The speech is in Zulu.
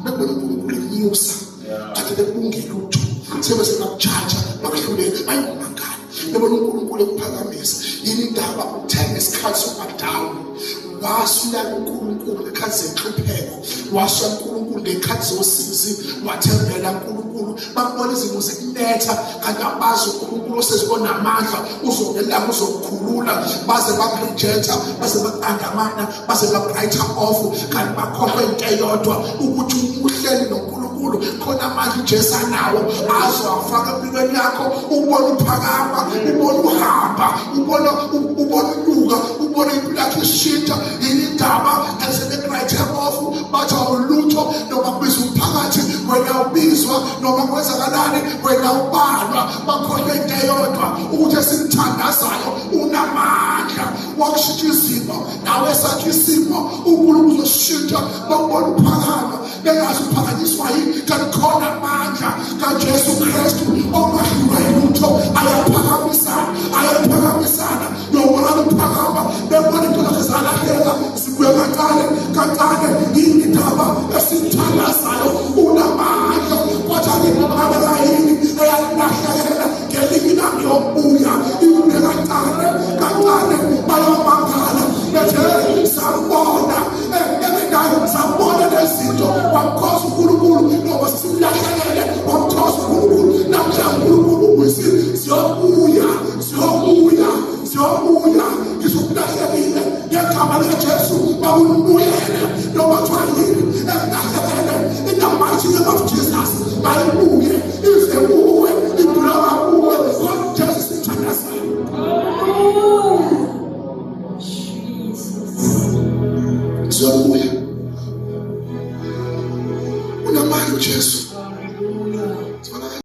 bekubona uNkulunkulu enyusa kade bekubungela utho sebese bakujaja bakuhlulele ayingomangani bebona uNkulunkulu ekuphakamisa yini indaba uthenga isikhathi sokudown wasuya uNkulunkulu ngekhathi zenhlupheko wasuya uNkulunkulu ngekhathi zosizi wathembela uNkulunkulu bakubona izimo zikunetha kanti abazi uNkulunkulu osezibona amandla uzongela uzokukhulula baze baprojecta baze bakandamana baze babrighter off kanti bakhohlwe into eyodwa ukuthi uhleli noNkulunkulu khona manje Jesu anawo azowafaka empilweni yakho ubone uphakama ubone uhamba ubone unyuka ubone impilo yakho ishintsha indaba esebebrighter off bathi awulutho noma kubiza umphakathi wena ubizwa noma kwenzakalani wena ubalwa bakhohlwe into eyodwa ukuthi esimthandazayo unamandla wokushintsha izimo nawe sakhe isimo uNkulunkulu uzoshintsha bakubona uphakama bengazi uphakanyiswa yini kanti khona amandla kaJesu Kristu ongahlulwa yilutho ayaphakamisana yobona uphakama bebona into zakhe zalahleka sibuye kancane yini indaba esimthandazayo unamandla kwathi ngibona yini eyalahlekela ngelinye ilanga yokubuya ibuye kancane bayomangala bethe sabona sabona lezinto wamkhoza uNkulunkulu ngoba simlahlekele wamkhoza uNkulunkulu namhlanje uNkulunkulu uyisini siyobuya ngizokulahlekile ngegama likaJesu bawubuyele noma kuthiwa yini elahlekele in the mighty name of Jesus bayibuye ize kuwe ibulawa kuwe ngoJesu simthandazayo. Ziyabuya unamandla uJesu